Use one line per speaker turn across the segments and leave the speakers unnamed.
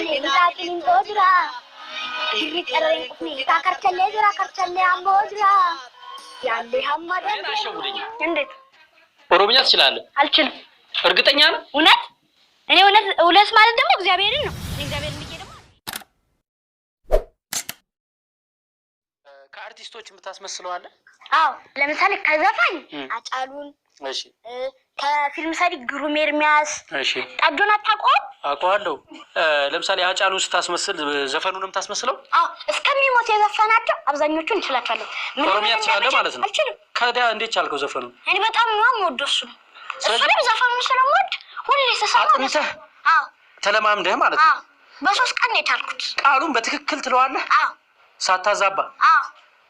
لكن توجرا يكرر يقفني كاكرتلي جرا كرتلي አሞጅራ ያለ ሐመድ
አሸውልኝ
እንዴት
ኦሮምኛ ትችላለህ?
አልችልም።
እርግጠኛ ነህ?
እውነት እኔ እውነት ማለት ደግሞ እግዚአብሔርን ነው። እግዚአብሔርን ልጅ ደግሞ
ከአርቲስቶች የምታስመስለው አለ?
አዎ ለምሳሌ ከዘፋኝ አጫሉን
እሺ
ከፊልም ሰሪ ግሩም ኤርሚያስ
እሺ
ጠጆን አታውቀውም?
አውቀዋለሁ። ለምሳሌ አጫሉን ስታስመስል ዘፈኑንም ታስመስለው?
አዎ እስከሚሞት የዘፈናቸው አብዛኞቹን እንችላቸዋለሁ።
ኦሮምኛ ትችላለህ ማለት ነው?
አልችልም።
ከዚያ እንዴት ቻልከው ዘፈኑ?
እኔ በጣም ነው የምወደው እሱ ዘፈኑን ስለምወድ ሁሌ ተሰማው። አዎ
ተለማምደህ ማለት ነው?
አዎ በ3 ቀን ነው የቻልኩት።
ቃሉን በትክክል ትለዋለህ?
አዎ
ሳታዛባ?
አዎ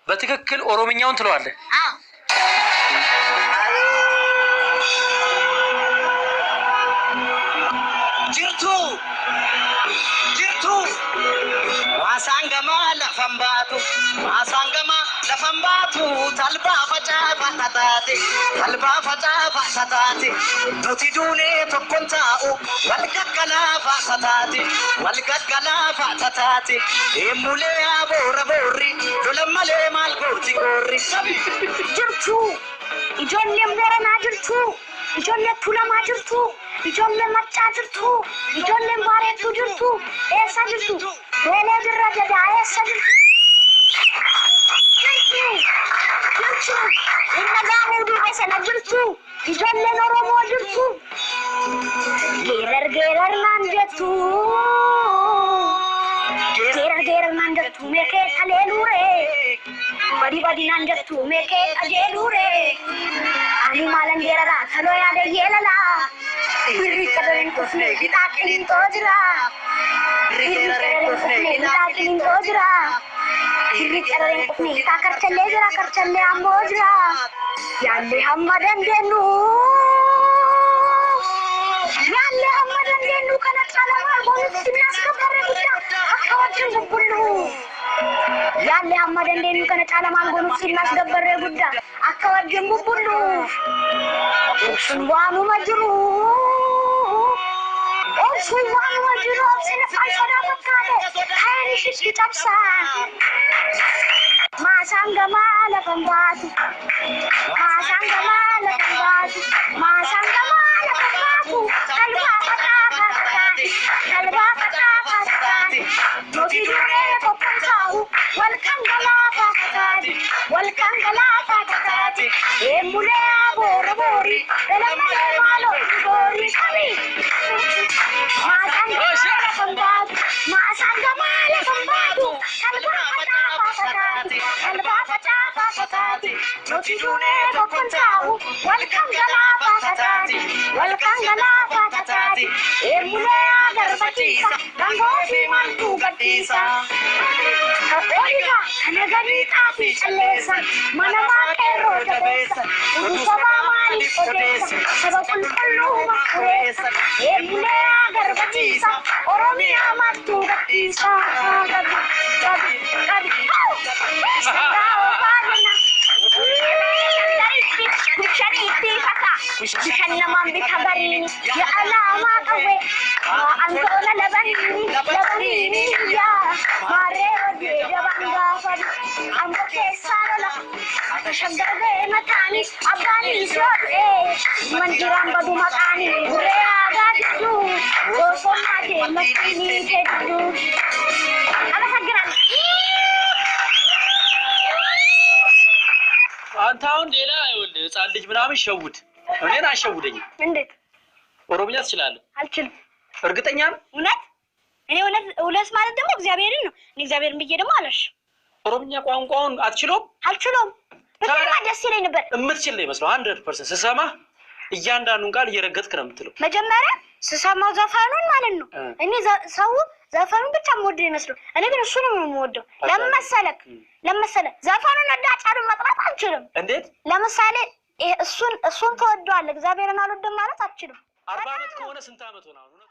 በትክክል ኦሮምኛውን ትለዋለህ?
አዎ
jirtu masangama lafambatu talba faca fatate nuti dune tokkonta'u walgaggala fatate emule abora borri dolamale malgoti gorri
jirtu ijoolleen boranaa jirtu ijoolleen tuulamaa jirtu ijoolleen maccaa jirtu ijoolleen baareetu jirtu eessa jirtu weelee birra gadaa eessa jirtu inna gaamuu duube sana jirtu ijoolleen oromoo jirtu geerar naan jettu geerar naan jettu meekee kaleelure badi naan jettu meekee qajeelure ani maalan geerara kaloo yaada yeelala birri kadaren kufne gitaaqin toojira birri kadaren kufne gitaa karchallee jira karchallee ammoo jira yaalle hamma dandeenyu kana calamaa bonutti naasgabarre guddaa akka wajjin bubbullu yaalle hamma dandeenyu kana calamaan bonutti naasgabarre guddaa akka wajjin bubbullu sun waanuma jiru sun waanuma jiru obsine falfada fakkaate haynishitti cabsa maasaan gamaa lafan baatu kalbaa fataa nuti duree kophansaa'u walkan galaafa kataati eemulee aboora boori elamalee maaloo boori qabi maasaan gamaa lafan baatu kalbaa fataa nuti duree kophansaa'u walkan galaafa kataati eemulee agarbachiisa dangoo fi maltuu gadhiisa oolika kana gadiidhaa fi calleessa mana waaqeerroo jabeessa sabaa maaliif odeessa saba qulqulluu makkureessa eemulee agarbachiisa oromiyaa maltuu gadhiisa bishan namaan bita bariini ya alaamaa qawwe antoona labaniini yaa maarree hojii jaban gaafadhu ambo keessaa lola akka shaggargee mataanii abbaanii soodhee manjiraan badu maqaanii guree aadaa jidduu goosonnaa deemmatinii hedduu amasagiraan
አንተ አሁን ሌላ ይኸውልህ ህፃን ልጅ ምናምን ሸውድ እኔን አሸውደኝ።
እንዴት
ኦሮምኛ ትችላለህ?
አልችልም።
እርግጠኛ ነህ?
እውነት እኔ እውነት ማለት ደግሞ እግዚአብሔርን ነው። እኔ እግዚአብሔርን ብዬ ደግሞ አለሽ
ኦሮምኛ ቋንቋውን አትችለውም?
አልችለውም። በጣም ደስ ይለኝ ነበር።
የምትችል ነው ይመስለው 100% ስሰማ እያንዳንዱን ቃል እየረገጥክ ነው የምትለው።
መጀመሪያ ስሰማው ዘፈኑን ማለት ነው እኔ ሰው ዘፈኑን ብቻ የምወደው ይመስለው። እኔ ግን እሱ ነው የምወደው። ለምን መሰለህ ዘፈኑን አጫሉን መጥራት አልችልም።
እንዴት?
ለምሳሌ እሱን ተወደዋለህ እግዚአብሔርን አልወደም ማለት አልችልም።
40 ዓመት ከሆነ ስንት ዓመት ሆነ አሁን?